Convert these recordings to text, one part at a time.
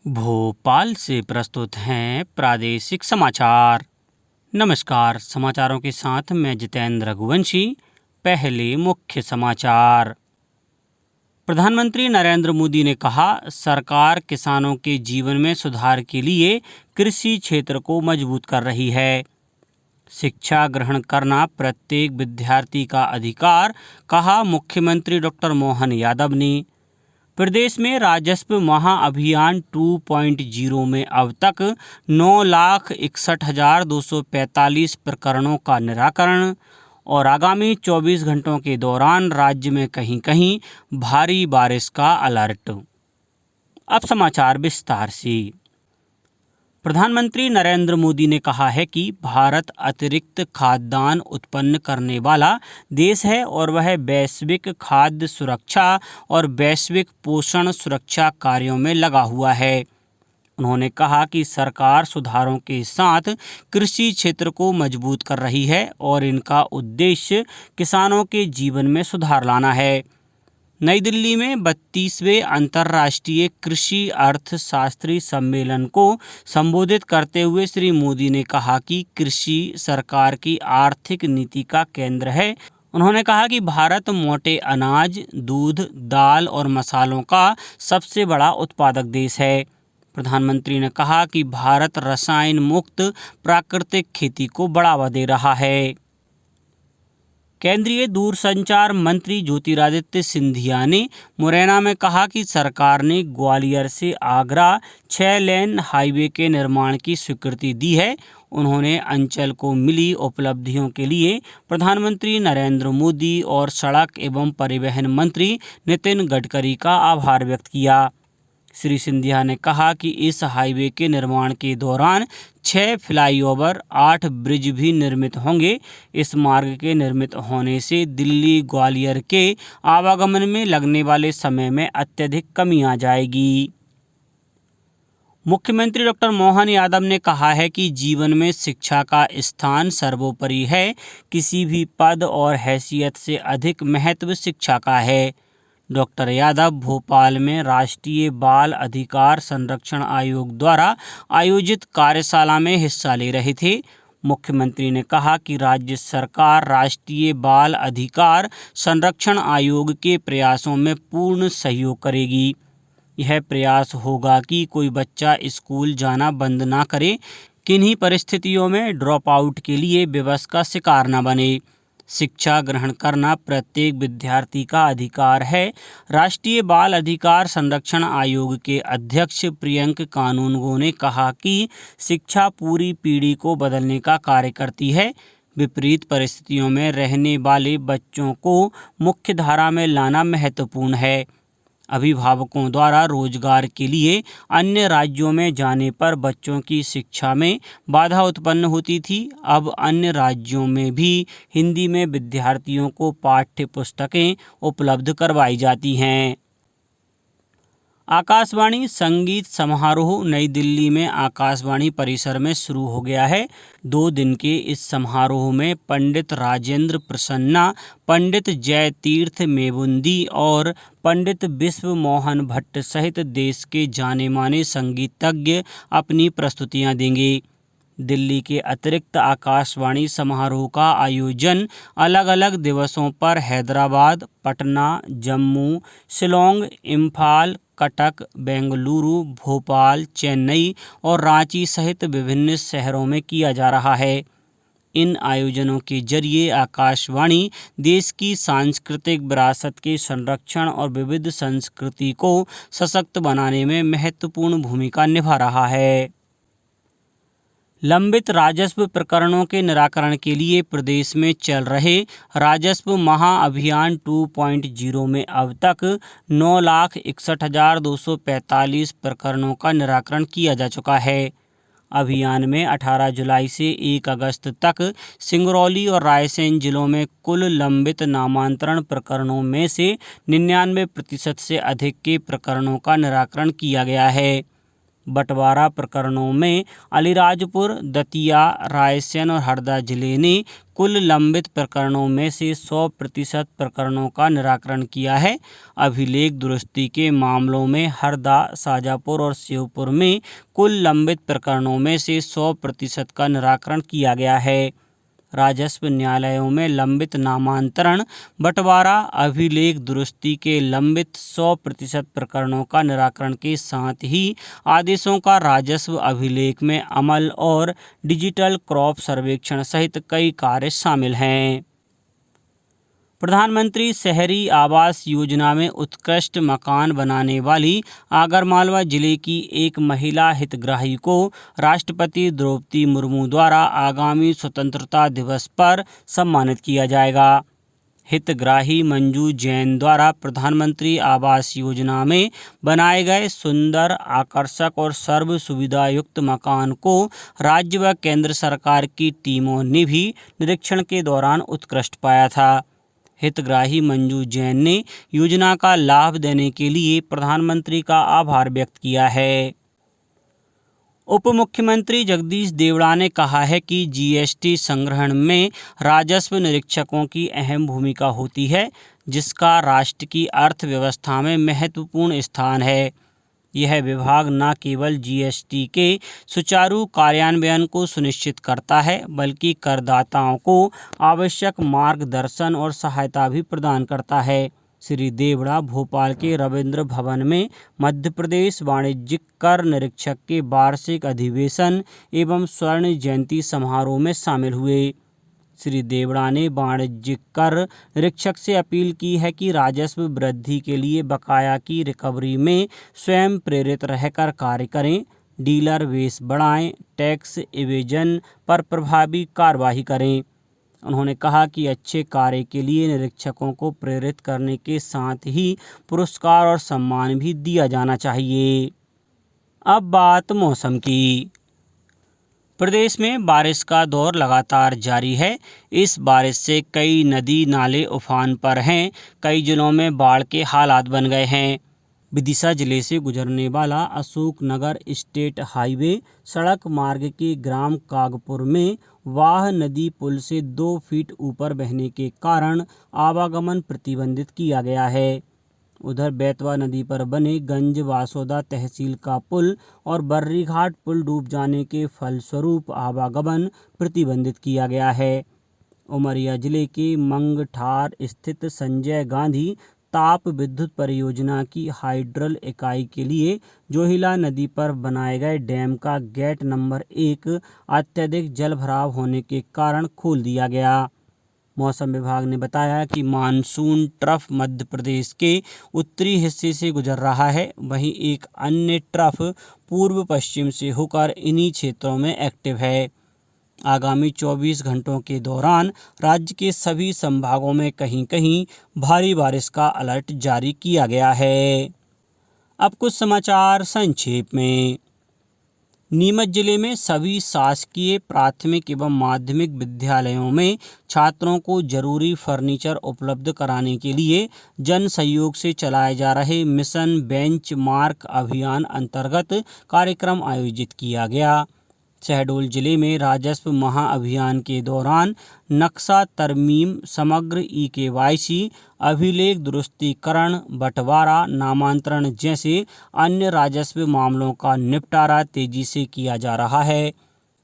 भोपाल से प्रस्तुत हैं प्रादेशिक समाचार। नमस्कार, समाचारों के साथ मैं जितेंद्र रघुवंशी। पहले मुख्य समाचार। प्रधानमंत्री नरेंद्र मोदी ने कहा, सरकार किसानों के जीवन में सुधार के लिए कृषि क्षेत्र को मजबूत कर रही है। शिक्षा ग्रहण करना प्रत्येक विद्यार्थी का अधिकार, कहा मुख्यमंत्री डॉक्टर मोहन यादव ने। प्रदेश में राजस्व महाअभियान 2.0 में अब तक 9,61,245 प्रकरणों का निराकरण और आगामी 24 घंटों के दौरान राज्य में कहीं कहीं भारी बारिश का अलर्ट। अब समाचार विस्तार से। प्रधानमंत्री नरेंद्र मोदी ने कहा है कि भारत अतिरिक्त खाद्यान्न उत्पन्न करने वाला देश है और वह वैश्विक खाद्य सुरक्षा और वैश्विक पोषण सुरक्षा कार्यों में लगा हुआ है। उन्होंने कहा कि सरकार सुधारों के साथ कृषि क्षेत्र को मजबूत कर रही है और इनका उद्देश्य किसानों के जीवन में सुधार लाना है। नई दिल्ली में 32वें अंतर्राष्ट्रीय कृषि अर्थशास्त्री सम्मेलन को संबोधित करते हुए श्री मोदी ने कहा कि कृषि सरकार की आर्थिक नीति का केंद्र है। उन्होंने कहा कि भारत मोटे अनाज, दूध, दाल और मसालों का सबसे बड़ा उत्पादक देश है। प्रधानमंत्री ने कहा कि भारत रसायन मुक्त प्राकृतिक खेती को बढ़ावा दे रहा है। केंद्रीय दूरसंचार मंत्री ज्योतिरादित्य सिंधिया ने मुरैना में कहा कि सरकार ने ग्वालियर से आगरा 6 लेन हाईवे के निर्माण की स्वीकृति दी है। उन्होंने अंचल को मिली उपलब्धियों के लिए प्रधानमंत्री नरेंद्र मोदी और सड़क एवं परिवहन मंत्री नितिन गडकरी का आभार व्यक्त किया। श्री सिंधिया ने कहा कि इस हाईवे के निर्माण के दौरान 6 फ्लाईओवर, 8 ब्रिज भी निर्मित होंगे। इस मार्ग के निर्मित होने से दिल्ली ग्वालियर के आवागमन में लगने वाले समय में अत्यधिक कमी आ जाएगी। मुख्यमंत्री डॉक्टर मोहन यादव ने कहा है कि जीवन में शिक्षा का स्थान सर्वोपरि है। किसी भी पद और हैसियत से अधिक महत्व शिक्षा का है। डॉक्टर यादव भोपाल में राष्ट्रीय बाल अधिकार संरक्षण आयोग द्वारा आयोजित कार्यशाला में हिस्सा ले रहे थे। मुख्यमंत्री ने कहा कि राज्य सरकार राष्ट्रीय बाल अधिकार संरक्षण आयोग के प्रयासों में पूर्ण सहयोग करेगी। यह प्रयास होगा कि कोई बच्चा स्कूल जाना बंद ना करे, किन्हीं परिस्थितियों में ड्रॉप आउट के लिए विवश का शिकार न बने। शिक्षा ग्रहण करना प्रत्येक विद्यार्थी का अधिकार है। राष्ट्रीय बाल अधिकार संरक्षण आयोग के अध्यक्ष प्रियंक कानूनगो ने कहा कि शिक्षा पूरी पीढ़ी को बदलने का कार्य करती है। विपरीत परिस्थितियों में रहने वाले बच्चों को मुख्यधारा में लाना महत्वपूर्ण है। अभिभावकों द्वारा रोजगार के लिए अन्य राज्यों में जाने पर बच्चों की शिक्षा में बाधा उत्पन्न होती थी। अब अन्य राज्यों में भी हिंदी में विद्यार्थियों को पाठ्य पुस्तकें उपलब्ध करवाई जाती हैं। आकाशवाणी संगीत समारोह नई दिल्ली में आकाशवाणी परिसर में शुरू हो गया है। 2 दिन के इस समारोह में पंडित राजेंद्र प्रसन्ना, पंडित जयतीर्थ मेवुंदी और पंडित विश्व मोहन भट्ट सहित देश के जाने माने संगीतज्ञ अपनी प्रस्तुतियां देंगे। दिल्ली के अतिरिक्त आकाशवाणी समारोह का आयोजन अलग अलग दिवसों पर हैदराबाद, पटना, जम्मू, शिलोंग, इम्फाल, कटक, बेंगलुरु, भोपाल, चेन्नई और रांची सहित विभिन्न शहरों में किया जा रहा है। इन आयोजनों के जरिए आकाशवाणी देश की सांस्कृतिक विरासत के संरक्षण और विविध संस्कृति को सशक्त बनाने में महत्वपूर्ण भूमिका निभा रहा है। लंबित राजस्व प्रकरणों के निराकरण के लिए प्रदेश में चल रहे राजस्व महाअभियान 2.0 में अब तक 9,61,245 प्रकरणों का निराकरण किया जा चुका है। अभियान में 18 जुलाई से 1 अगस्त तक सिंगरौली और रायसेन जिलों में कुल लंबित नामांतरण प्रकरणों में से 99% से अधिक के प्रकरणों का निराकरण किया गया है। बंटवारा प्रकरणों में अलीराजपुर, दतिया, रायसेन और हरदा जिले ने कुल लंबित प्रकरणों में से 100% प्रकरणों का निराकरण किया है। अभिलेख दुरुस्ती के मामलों में हरदा, शाजापुर और श्योपुर में कुल लंबित प्रकरणों में से 100% का निराकरण किया गया है। राजस्व न्यायालयों में लंबित नामांतरण, बंटवारा, अभिलेख दुरुस्ती के लंबित 100% प्रकरणों का निराकरण के साथ ही आदेशों का राजस्व अभिलेख में अमल और डिजिटल क्रॉप सर्वेक्षण सहित कई कार्य शामिल हैं। प्रधानमंत्री शहरी आवास योजना में उत्कृष्ट मकान बनाने वाली आगरमालवा जिले की एक महिला हितग्राही को राष्ट्रपति द्रौपदी मुर्मू द्वारा आगामी स्वतंत्रता दिवस पर सम्मानित किया जाएगा। हितग्राही मंजू जैन द्वारा प्रधानमंत्री आवास योजना में बनाए गए सुंदर, आकर्षक और सर्व सुविधा युक्त मकान को राज्य व केंद्र सरकार की टीमों ने भी निरीक्षण के दौरान उत्कृष्ट पाया था। हितग्राही मंजू जैन ने योजना का लाभ देने के लिए प्रधानमंत्री का आभार व्यक्त किया है। उप मुख्यमंत्री जगदीश देवड़ा ने कहा है कि जीएसटी संग्रहण में राजस्व निरीक्षकों की अहम भूमिका होती है, जिसका राष्ट्र की अर्थव्यवस्था में महत्वपूर्ण स्थान है। यह विभाग न केवल जीएसटी के सुचारू कार्यान्वयन को सुनिश्चित करता है, बल्कि करदाताओं को आवश्यक मार्गदर्शन और सहायता भी प्रदान करता है। श्री देवड़ा भोपाल के रविंद्र भवन में मध्य प्रदेश वाणिज्यिक कर निरीक्षक के वार्षिक अधिवेशन एवं स्वर्ण जयंती समारोह में शामिल हुए। श्री देवड़ा ने वाणिज्यिक कर निरीक्षक से अपील की है कि राजस्व वृद्धि के लिए बकाया की रिकवरी में स्वयं प्रेरित रहकर कार्य करें, डीलर बेस बढ़ाएं, टैक्स इवेजन पर प्रभावी कार्रवाई करें। उन्होंने कहा कि अच्छे कार्य के लिए निरीक्षकों को प्रेरित करने के साथ ही पुरस्कार और सम्मान भी दिया जाना चाहिए। अब बात मौसम की। प्रदेश में बारिश का दौर लगातार जारी है। इस बारिश से कई नदी नाले उफान पर हैं। कई जिलों में बाढ़ के हालात बन गए हैं। विदिशा जिले से गुजरने वाला अशोकनगर स्टेट हाईवे सड़क मार्ग के ग्राम कागपुर में वाह नदी पुल से 2 फीट ऊपर बहने के कारण आवागमन प्रतिबंधित किया गया है। उधर बेतवा नदी पर बने गंज वासोदा तहसील का पुल और बर्रीघाट पुल डूब जाने के फलस्वरूप आवागमन प्रतिबंधित किया गया है। उमरिया जिले के मंगठार स्थित संजय गांधी ताप विद्युत परियोजना की हाइड्रल इकाई के लिए जोहिला नदी पर बनाए गए डैम का गेट नंबर 1 अत्यधिक जलभराव होने के कारण खोल दिया गया। मौसम विभाग ने बताया कि मानसून ट्रफ मध्य प्रदेश के उत्तरी हिस्से से गुजर रहा है, वहीं एक अन्य ट्रफ पूर्व पश्चिम से होकर इन्हीं क्षेत्रों में एक्टिव है। आगामी 24 घंटों के दौरान राज्य के सभी संभागों में कहीं कहीं भारी बारिश का अलर्ट जारी किया गया है। अब कुछ समाचार संक्षेप में। नीमच जिले में सभी शासकीय प्राथमिक एवं माध्यमिक विद्यालयों में छात्रों को जरूरी फर्नीचर उपलब्ध कराने के लिए जन सहयोग से चलाए जा रहे मिशन बेंचमार्क अभियान अंतर्गत कार्यक्रम आयोजित किया गया। शहडोल जिले में राजस्व महाअभियान के दौरान नक्शा तरमीम, समग्र ई-केवाईसी, अभिलेख दुरुस्तीकरण, बंटवारा, नामांतरण जैसे अन्य राजस्व मामलों का निपटारा तेजी से किया जा रहा है।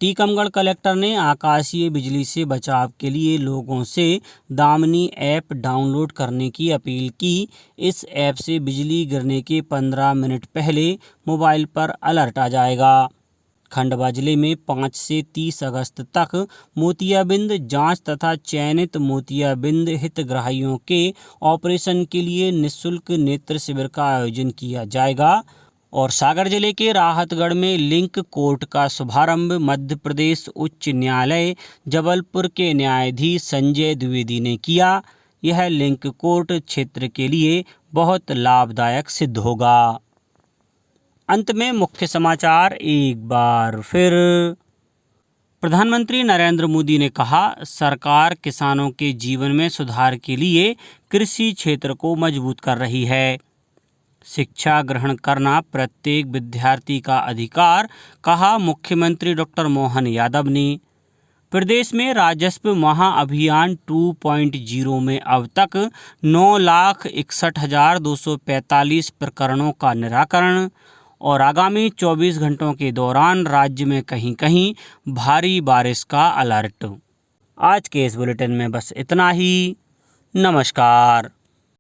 टीकमगढ़ कलेक्टर ने आकाशीय बिजली से बचाव के लिए लोगों से दामिनी ऐप डाउनलोड करने की अपील की। इस ऐप से बिजली गिरने के 15 मिनट पहले मोबाइल पर अलर्ट आ जाएगा। खंडवा जिले में 5 से 30 अगस्त तक मोतियाबिंद जांच तथा चयनित मोतियाबिंद हितग्राहियों के ऑपरेशन के लिए निःशुल्क नेत्र शिविर का आयोजन किया जाएगा। और सागर जिले के राहतगढ़ में लिंक कोर्ट का शुभारंभ मध्य प्रदेश उच्च न्यायालय जबलपुर के न्यायाधीश संजय द्विवेदी ने किया। यह लिंक कोर्ट क्षेत्र के लिए बहुत लाभदायक सिद्ध होगा। अंत में मुख्य समाचार एक बार फिर। प्रधानमंत्री नरेंद्र मोदी ने कहा, सरकार किसानों के जीवन में सुधार के लिए कृषि क्षेत्र को मजबूत कर रही है। शिक्षा ग्रहण करना प्रत्येक विद्यार्थी का अधिकार, कहा मुख्यमंत्री डॉक्टर मोहन यादव ने। प्रदेश में राजस्व महाअभियान 2.0 में अब तक 9,61,245 प्रकरणों का निराकरण और आगामी 24 घंटों के दौरान राज्य में कहीं कहीं भारी बारिश का अलर्ट। आज के इस बुलेटिन में बस इतना ही। नमस्कार।